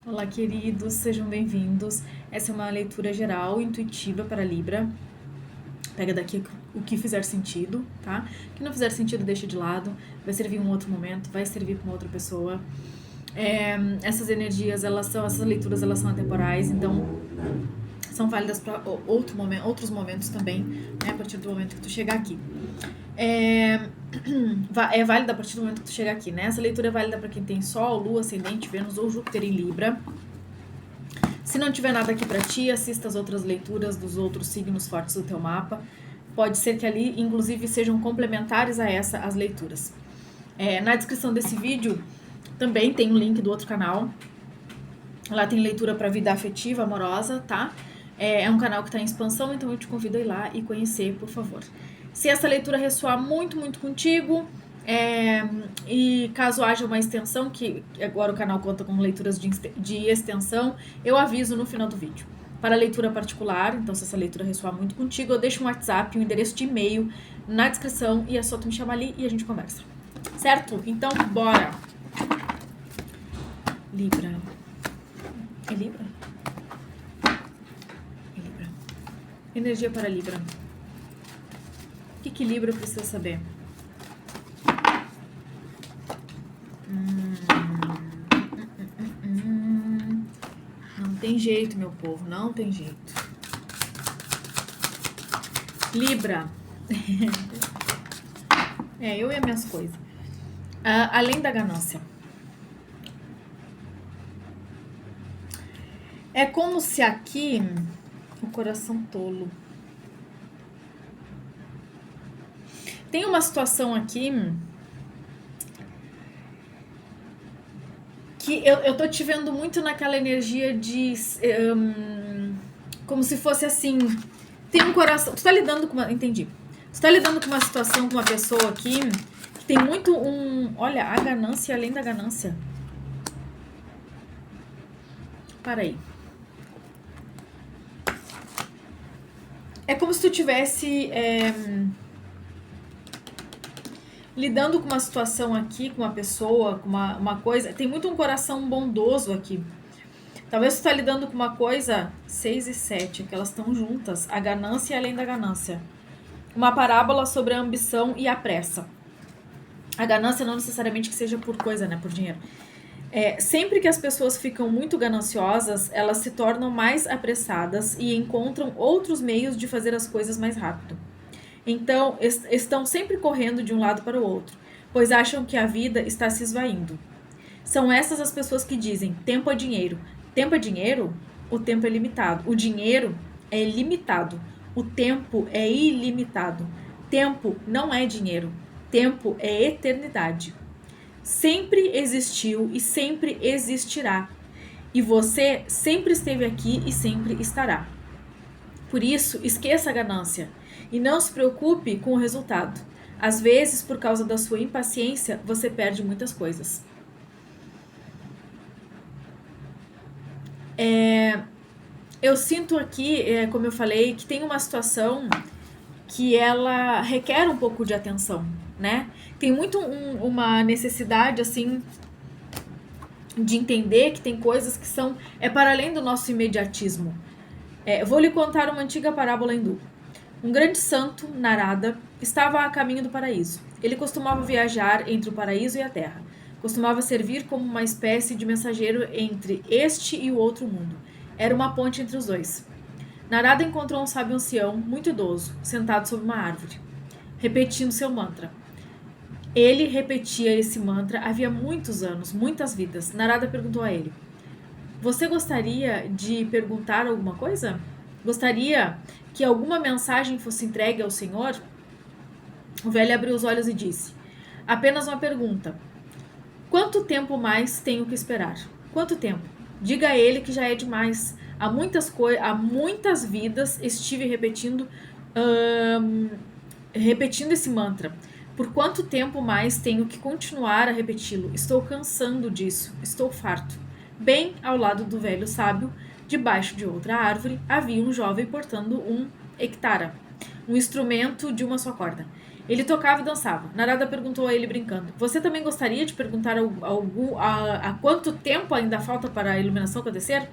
Olá, queridos, sejam bem-vindos. Essa é uma leitura geral, intuitiva para Libra. Pega daqui o que fizer sentido, tá? O que não fizer sentido, deixa de lado. Vai servir em um outro momento, vai servir para uma outra pessoa. Essas energias, essas leituras, elas são atemporais, então são válidas para outros momentos também, né? A partir do momento que tu chegar aqui. É válida a partir do momento que tu chegar aqui, né? Essa leitura é válida para quem tem Sol, Lua, Ascendente, Vênus ou Júpiter em Libra. Se não tiver nada aqui para ti, assista as outras leituras dos outros signos fortes do teu mapa. Pode ser que ali, inclusive, sejam complementares a as leituras. Na descrição desse vídeo também tem um link do outro canal. Lá tem leitura para vida afetiva, amorosa, tá? É um canal que está em expansão, então eu te convido a ir lá e conhecer, por favor. Se essa leitura ressoar muito, muito contigo, e caso haja uma extensão, que agora o canal conta com leituras de extensão, eu aviso no final do vídeo. Para leitura particular, então se essa leitura ressoar muito contigo, eu deixo um WhatsApp, um endereço de e-mail na descrição e é só tu me chamar ali e a gente conversa. Certo? Então, bora! Libra. É Libra? É Libra. Energia para Libra. O que Libra precisa saber? Não tem jeito, meu povo, não tem jeito. Libra. Eu e as minhas coisas. Além da ganância. É como se aqui o coração tolo. Tem uma situação aqui que eu tô te vendo muito naquela energia de como se fosse assim, tem um coração, tu tá lidando com uma, entendi, tu tá lidando com uma situação, com uma pessoa aqui que tem muito olha, a ganância além da ganância. Para aí. É como se tu tivesse lidando com uma situação aqui, com uma pessoa, com uma coisa. Tem muito um coração bondoso aqui. Talvez tu tá lidando com uma coisa 6 e 7, que elas estão juntas. A ganância e além da ganância. Uma parábola sobre a ambição e a pressa. A ganância não necessariamente que seja por coisa, né? Por dinheiro. Sempre que as pessoas ficam muito gananciosas, elas se tornam mais apressadas e encontram outros meios de fazer as coisas mais rápido. Então, estão sempre correndo de um lado para o outro, pois acham que a vida está se esvaindo. São essas as pessoas que dizem, tempo é dinheiro. Tempo é dinheiro? O tempo é limitado. O dinheiro é limitado. O tempo é ilimitado. Tempo não é dinheiro. Tempo é eternidade. Sempre existiu e sempre existirá. E você sempre esteve aqui e sempre estará. Por isso, esqueça a ganância e não se preocupe com o resultado. Às vezes, por causa da sua impaciência, você perde muitas coisas. Eu sinto aqui, como eu falei, que tem uma situação que ela requer um pouco de atenção, né? Tem muito uma necessidade, assim, de entender que tem coisas que são para além do nosso imediatismo. Vou lhe contar uma antiga parábola hindu. Um grande santo, Narada, estava a caminho do paraíso. Ele costumava viajar entre o paraíso e a terra. Costumava servir como uma espécie de mensageiro entre este e o outro mundo. Era uma ponte entre os dois. Narada encontrou um sábio ancião, muito idoso, sentado sob uma árvore, repetindo seu mantra. Ele repetia esse mantra havia muitos anos, muitas vidas. Narada perguntou a ele: você gostaria de perguntar alguma coisa? Gostaria que alguma mensagem fosse entregue ao Senhor? O velho abriu os olhos e disse: apenas uma pergunta. Quanto tempo mais tenho que esperar? Quanto tempo? Diga a ele que já é demais. Há muitas vidas estive repetindo esse mantra. Por quanto tempo mais tenho que continuar a repeti-lo? Estou cansando disso. Estou farto. Bem ao lado do velho sábio, debaixo de outra árvore, havia um jovem portando um ektara, um instrumento de uma só corda. Ele tocava e dançava. Narada perguntou a ele brincando: Você também gostaria de perguntar a quanto tempo ainda falta para a iluminação acontecer?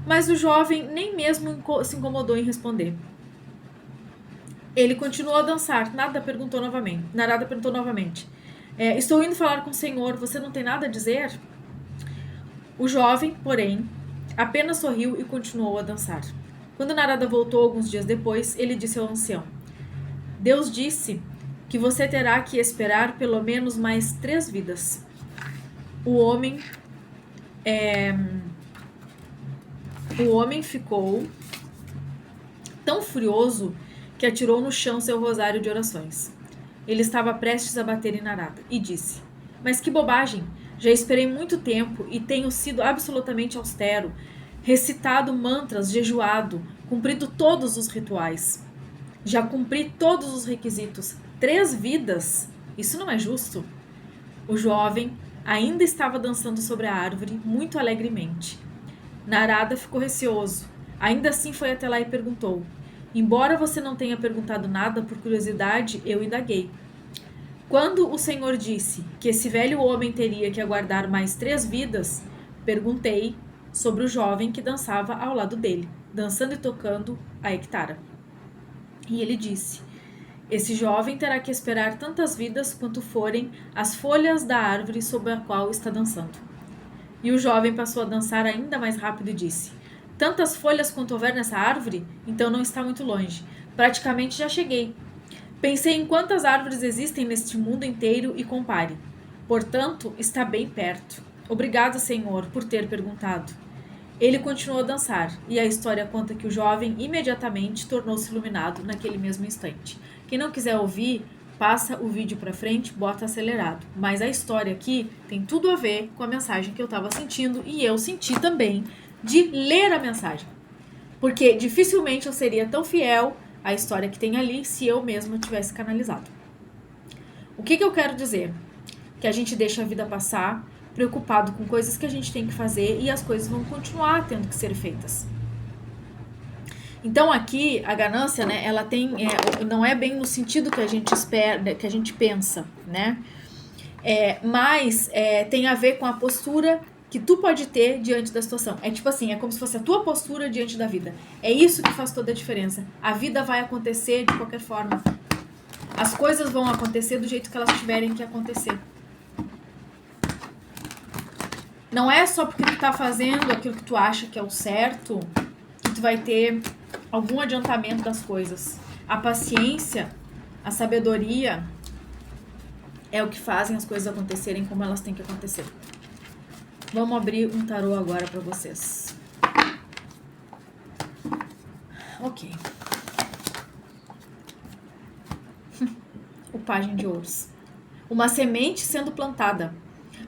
Mas o jovem nem mesmo se incomodou em responder. Ele continuou a dançar. Narada perguntou novamente. Estou indo falar com o senhor. Você não tem nada a dizer? O jovem, porém, apenas sorriu e continuou a dançar. Quando Narada voltou alguns dias depois, ele disse ao ancião: Deus disse que você terá que esperar pelo menos mais 3 vidas. O homem ficou tão furioso que atirou no chão seu rosário de orações. Ele estava prestes a bater em Narada e disse: Mas que bobagem! Já esperei muito tempo e tenho sido absolutamente austero, recitado mantras, jejuado, cumprido todos os rituais. Já cumpri todos os requisitos. 3 vidas? Isso não é justo. O jovem ainda estava dançando sobre a árvore, muito alegremente. Narada ficou receoso. Ainda assim foi até lá e perguntou: Embora você não tenha perguntado nada, por curiosidade, eu indaguei. Quando o Senhor disse que esse velho homem teria que aguardar mais 3 vidas, perguntei sobre o jovem que dançava ao lado dele, dançando e tocando a Ektara. E ele disse: Esse jovem terá que esperar tantas vidas quanto forem as folhas da árvore sobre a qual está dançando. E o jovem passou a dançar ainda mais rápido e disse: Tantas folhas quanto houver nessa árvore? Então não está muito longe. Praticamente já cheguei. Pensei em quantas árvores existem neste mundo inteiro e compare. Portanto, está bem perto. Obrigado, Senhor, por ter perguntado. Ele continuou a dançar, e a história conta que o jovem imediatamente tornou-se iluminado naquele mesmo instante. Quem não quiser ouvir, passa o vídeo para frente, bota acelerado. Mas a história aqui tem tudo a ver com a mensagem que eu estava sentindo, e eu senti também de ler a mensagem. Porque dificilmente eu seria tão fiel à história que tem ali se eu mesma tivesse canalizado. O que eu quero dizer? Que a gente deixa a vida passar preocupado com coisas que a gente tem que fazer e as coisas vão continuar tendo que ser feitas. Então aqui a ganância, né, ela tem, não é bem no sentido que a gente espera, que a gente pensa, né? Mas tem a ver com a postura que tu pode ter diante da situação. É tipo assim, é como se fosse a tua postura diante da vida. É isso que faz toda a diferença. A vida vai acontecer de qualquer forma. As coisas vão acontecer do jeito que elas tiverem que acontecer. Não é só porque tu tá fazendo aquilo que tu acha que é o certo que tu vai ter algum adiantamento das coisas. A paciência, a sabedoria é o que fazem as coisas acontecerem como elas têm que acontecer. Vamos abrir um tarô agora para vocês. Ok. O Pajem de Ouros. Uma semente sendo plantada.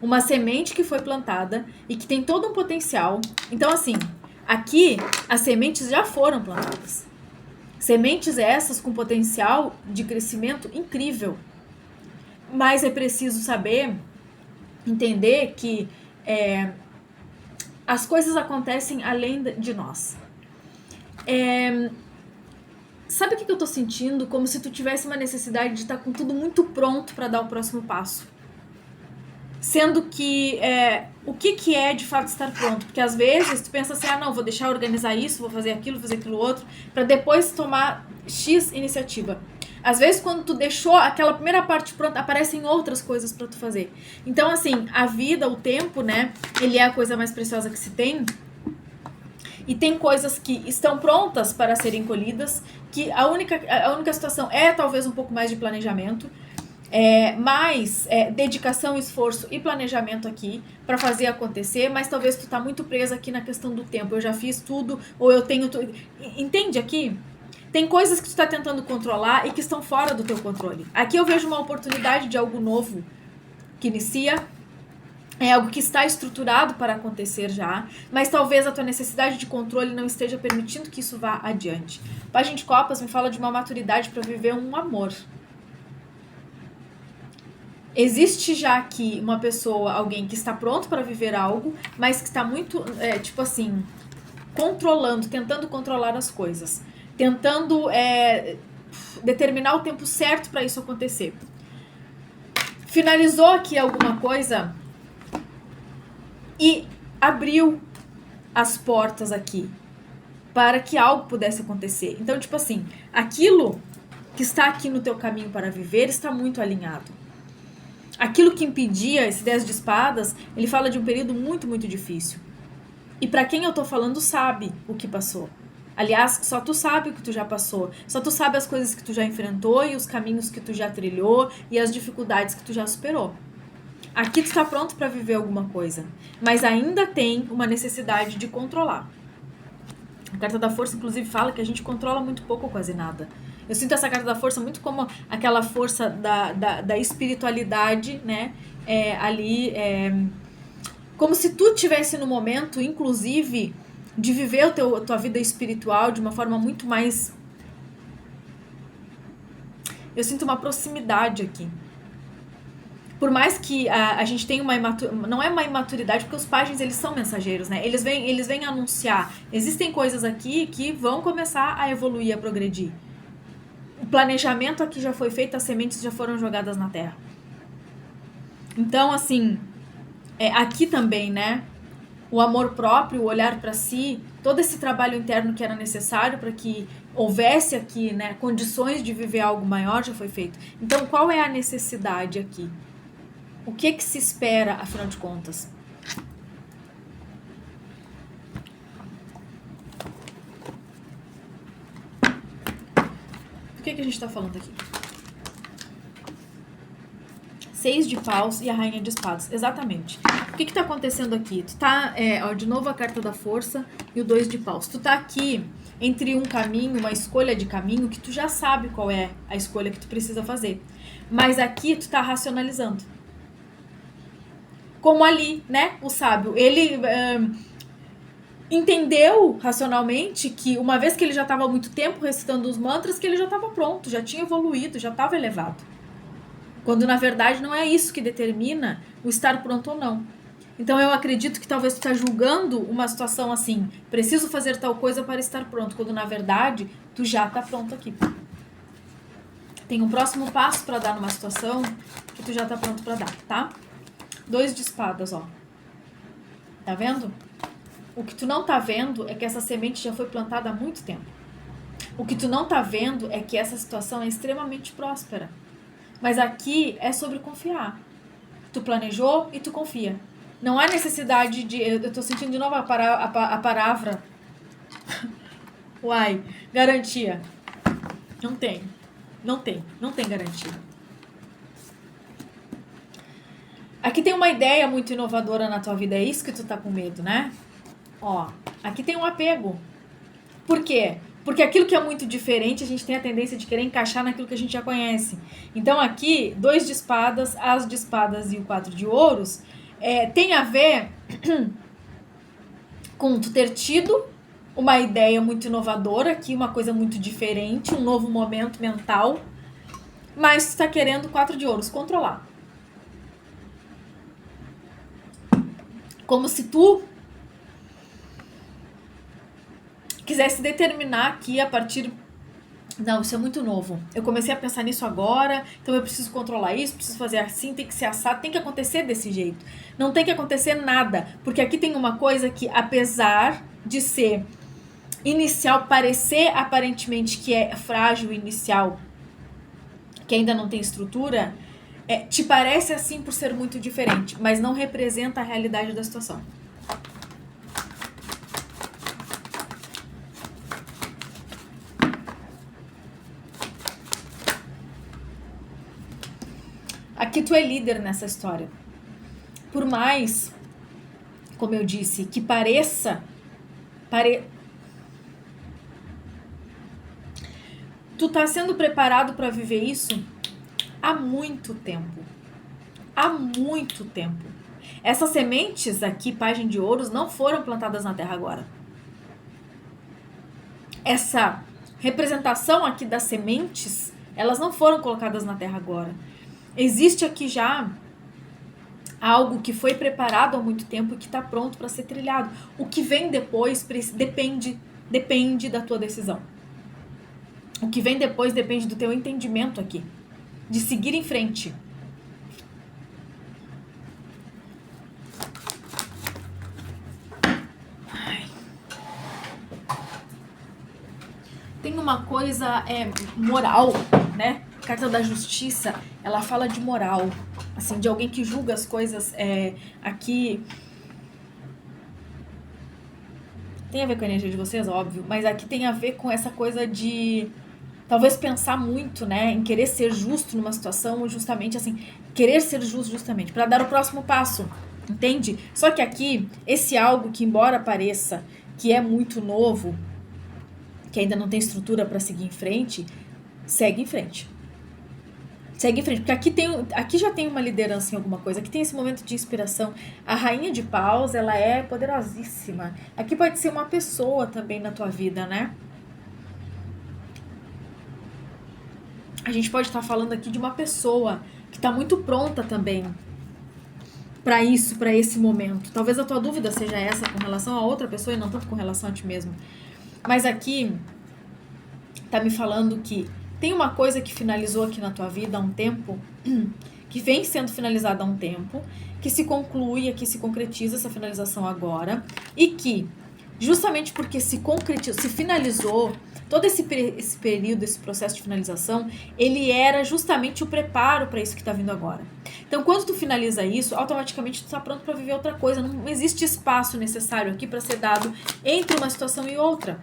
Uma semente que foi plantada e que tem todo um potencial. Então, assim, aqui as sementes já foram plantadas. Sementes essas com potencial de crescimento incrível. Mas é preciso saber, entender que as coisas acontecem além de nós. Sabe o que eu tô sentindo? Como se tu tivesse uma necessidade de estar com tudo muito pronto para dar o próximo passo. Sendo que o que é de fato estar pronto? Porque às vezes tu pensa assim, não, vou deixar organizar isso, vou fazer aquilo outro, para depois tomar X iniciativa. Às vezes quando tu deixou aquela primeira parte pronta, aparecem outras coisas para tu fazer. Então assim, a vida, o tempo, né, ele é a coisa mais preciosa que se tem. E tem coisas que estão prontas para serem colhidas, que a única situação é talvez um pouco mais de planejamento, mais dedicação, esforço e planejamento aqui para fazer acontecer, mas talvez tu tá muito presa aqui na questão do tempo. Eu já fiz tudo, ou eu tenho tudo. Entende aqui? Tem coisas que tu tá tentando controlar e que estão fora do teu controle. Aqui eu vejo uma oportunidade de algo novo que inicia. É algo que está estruturado para acontecer já, mas talvez a tua necessidade de controle não esteja permitindo que isso vá adiante. Pajem de Copas me fala de uma maturidade para viver um amor. Existe já aqui uma pessoa, alguém que está pronto para viver algo, mas que está muito, tipo assim, controlando, tentando controlar as coisas. Tentando determinar o tempo certo para isso acontecer. Finalizou aqui alguma coisa e abriu as portas aqui para que algo pudesse acontecer. Então, tipo assim, aquilo que está aqui no teu caminho para viver está muito alinhado. Aquilo que impedia esse 10 de espadas, ele fala de um período muito, muito difícil. E para quem eu tô falando sabe o que passou. Aliás, só tu sabe o que tu já passou. Só tu sabe as coisas que tu já enfrentou e os caminhos que tu já trilhou e as dificuldades que tu já superou. Aqui tu tá pronto para viver alguma coisa, mas ainda tem uma necessidade de controlar. A carta da força, inclusive, fala que a gente controla muito pouco ou quase nada. Eu sinto essa carta da força muito como aquela força da espiritualidade, né? Como se tu tivesse no momento, inclusive, de viver a tua vida espiritual de uma forma muito mais... Eu sinto uma proximidade aqui. Por mais que a gente tenha não é uma imaturidade, porque os pajens, eles são mensageiros, né? Eles vêm anunciar. Existem coisas aqui que vão começar a evoluir, a progredir. O planejamento aqui já foi feito, as sementes já foram jogadas na terra. Então, assim, aqui também, né? O amor próprio, o olhar para si, todo esse trabalho interno que era necessário para que houvesse aqui, né, condições de viver algo maior já foi feito. Então, qual é a necessidade aqui? O que se espera, afinal de contas? O que a gente está falando aqui? 6 de paus e a rainha de espadas. Exatamente. O que está acontecendo aqui? Tu tá, de novo a carta da força e o 2 de paus. Tu tá aqui entre um caminho, uma escolha de caminho que tu já sabe qual é a escolha que tu precisa fazer. Mas aqui tu tá racionalizando. Como ali, né? O sábio, ele entendeu racionalmente que uma vez que ele já estava há muito tempo recitando os mantras, que ele já estava pronto, já tinha evoluído, já estava elevado. Quando na verdade não é isso que determina o estar pronto ou não. Então eu acredito que talvez tu tá julgando uma situação assim, preciso fazer tal coisa para estar pronto, quando na verdade tu já tá pronto aqui. Tem um próximo passo para dar numa situação que tu já tá pronto para dar, tá? 2 de espadas, ó. Tá vendo? O que tu não tá vendo é que essa semente já foi plantada há muito tempo. O que tu não tá vendo é que essa situação é extremamente próspera. Mas aqui é sobre confiar. Tu planejou e tu confia. Não há necessidade de... Eu tô sentindo de novo a palavra... Uai, garantia. Não tem garantia. Aqui tem uma ideia muito inovadora na tua vida, é isso que tu tá com medo, né? Ó, aqui tem um apego. Por quê? Porque aquilo que é muito diferente, a gente tem a tendência de querer encaixar naquilo que a gente já conhece. Então aqui, 2 de espadas, as de espadas e o 4 de ouros, tem a ver com tu ter tido uma ideia muito inovadora aqui, uma coisa muito diferente, um novo momento mental, mas tu tá querendo 4 de ouros, controlar. Como se tu quisesse determinar aqui a partir... Não, isso é muito novo. Eu comecei a pensar nisso agora, então eu preciso controlar isso, preciso fazer assim, tem que ser assado, tem que acontecer desse jeito. Não tem que acontecer nada, porque aqui tem uma coisa que, apesar de ser inicial, parecer aparentemente que é frágil inicial, que ainda não tem estrutura, te parece assim por ser muito diferente, mas não representa a realidade da situação. Aqui tu é líder nessa história. Por mais, como eu disse, que pareça... Tu tá sendo preparado para viver isso há muito tempo. Há muito tempo. Essas sementes aqui, página de ouros, não foram plantadas na terra agora. Essa representação aqui das sementes, elas não foram colocadas na terra agora. Existe aqui já algo que foi preparado há muito tempo e que está pronto para ser trilhado. O que vem depois depende da tua decisão. O que vem depois depende do teu entendimento aqui, de seguir em frente. Tem uma coisa moral, né? A carta da justiça, ela fala de moral, assim, de alguém que julga as coisas. Aqui tem a ver com a energia de vocês, óbvio, mas aqui tem a ver com essa coisa de talvez pensar muito, né, em querer ser justo numa situação, ou justamente assim, querer ser justo justamente para dar o próximo passo, entende? Só que aqui, esse algo que embora pareça que é muito novo, que ainda não tem estrutura para seguir em frente, segue em frente. Segue em frente, porque aqui já tem uma liderança em alguma coisa, aqui tem esse momento de inspiração. A rainha de paus, ela é poderosíssima. Aqui pode ser uma pessoa também na tua vida, né? A gente pode estar falando aqui de uma pessoa que está muito pronta também para isso, para esse momento. Talvez a tua dúvida seja essa com relação a outra pessoa e não tanto com relação a ti mesmo. Mas aqui tá me falando que tem uma coisa que finalizou aqui na tua vida há um tempo, que vem sendo finalizada há um tempo, que se conclui, aqui se concretiza essa finalização agora, e que, justamente porque se concretizou, se finalizou, todo esse período, esse processo de finalização, ele era justamente o preparo para isso que está vindo agora. Então, quando tu finaliza isso, automaticamente tu está pronto para viver outra coisa. Não existe espaço necessário aqui para ser dado entre uma situação e outra.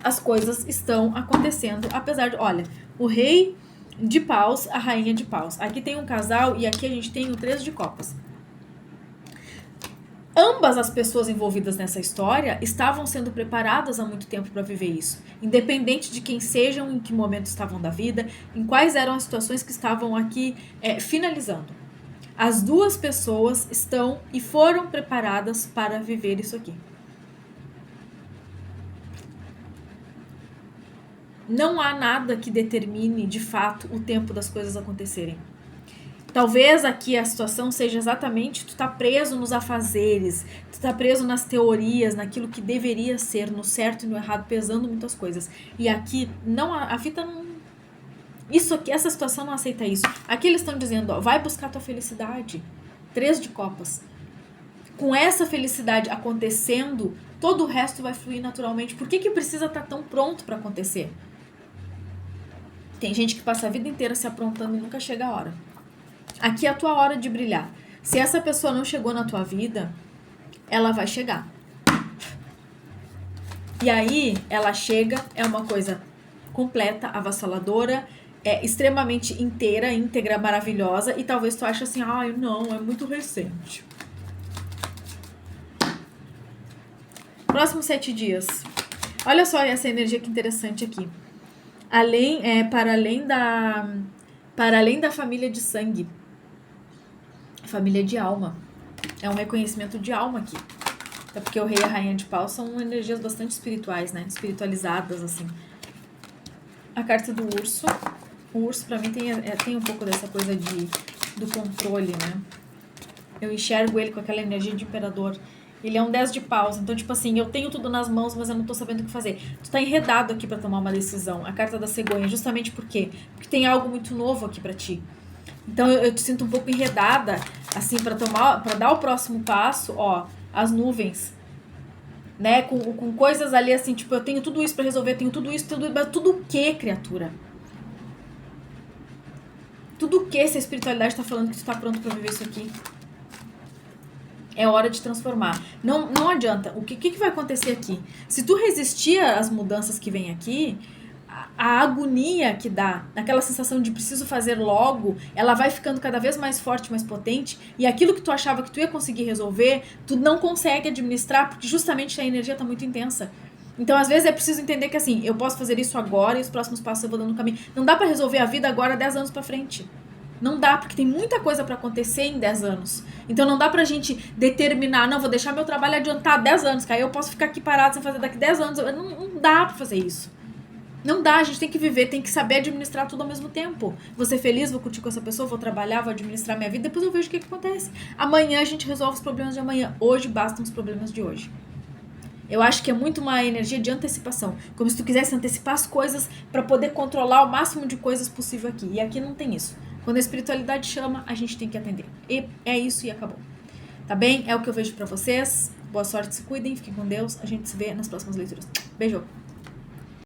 As coisas estão acontecendo, apesar de... Olha, o rei de paus, a rainha de paus. Aqui tem um casal e aqui a gente tem o 3 de copas. Ambas as pessoas envolvidas nessa história estavam sendo preparadas há muito tempo para viver isso. Independente de quem sejam, em que momento estavam da vida, em quais eram as situações que estavam aqui finalizando. As duas pessoas estão e foram preparadas para viver isso aqui. Não há nada que determine, de fato, o tempo das coisas acontecerem. Talvez aqui a situação seja exatamente tu tá preso nos afazeres, tu tá preso nas teorias, naquilo que deveria ser, no certo e no errado, pesando muitas coisas. E aqui, não, a fita não... Isso aqui, essa situação não aceita isso. Aqui eles estão dizendo, ó, vai buscar tua felicidade. 3 de copas. Com essa felicidade acontecendo, todo o resto vai fluir naturalmente. Por que precisa estar tão pronto para acontecer? Tem gente que passa a vida inteira se aprontando e nunca chega a hora. Aqui é a tua hora de brilhar. Se essa pessoa não chegou na tua vida, ela vai chegar. E aí, ela chega, é uma coisa completa, avassaladora, é extremamente inteira, íntegra, maravilhosa, e talvez tu ache assim, ai, não, é muito recente. Próximos 7 dias. Olha só essa energia que interessante aqui. Para além da família de sangue, família de alma. É um reconhecimento de alma aqui. É porque o rei e a rainha de paus são energias bastante espirituais, né? Espiritualizadas, assim. A carta do urso. O urso, pra mim, tem um pouco dessa coisa do controle, né? Eu enxergo ele com aquela energia de imperador. Ele é um 10 de paus, então, tipo assim, eu tenho tudo nas mãos, mas eu não tô sabendo o que fazer. Tu tá enredado aqui pra tomar uma decisão. A carta da cegonha, justamente por quê? Porque tem algo muito novo aqui pra ti. Então, eu te sinto um pouco enredada, assim, pra dar o próximo passo, ó, as nuvens, né, com coisas ali, assim, tipo, eu tenho tudo isso pra resolver, tenho tudo isso, tudo o que, criatura? Tudo o que se a espiritualidade tá falando que tu tá pronto pra viver isso aqui? É hora de transformar. Não adianta. O que vai acontecer aqui? Se tu resistir às mudanças que vem aqui, a agonia que dá, aquela sensação de preciso fazer logo, ela vai ficando cada vez mais forte, mais potente, e aquilo que tu achava que tu ia conseguir resolver, tu não consegue administrar, porque justamente a energia tá muito intensa. Então, às vezes, é preciso entender que, assim, eu posso fazer isso agora e os próximos passos eu vou dando no caminho. Não dá pra resolver a vida agora 10 anos pra frente. Não dá, porque tem muita coisa pra acontecer em 10 anos. Então não dá pra gente determinar, não, vou deixar meu trabalho adiantar 10 anos, que aí eu posso ficar aqui parado sem fazer daqui 10 anos. Não dá pra fazer isso. Não dá, a gente tem que viver, tem que saber administrar tudo ao mesmo tempo. Vou ser feliz, vou curtir com essa pessoa, vou trabalhar, vou administrar minha vida, depois eu vejo o que acontece. Amanhã a gente resolve os problemas de amanhã. Hoje bastam os problemas de hoje. Eu acho que é muito uma energia de antecipação. Como se tu quisesse antecipar as coisas para poder controlar o máximo de coisas possível aqui. E aqui não tem isso. Quando a espiritualidade chama, a gente tem que atender. E é isso e acabou. Tá bem? É o que eu vejo pra vocês. Boa sorte, se cuidem, fiquem com Deus. A gente se vê nas próximas leituras. Beijo!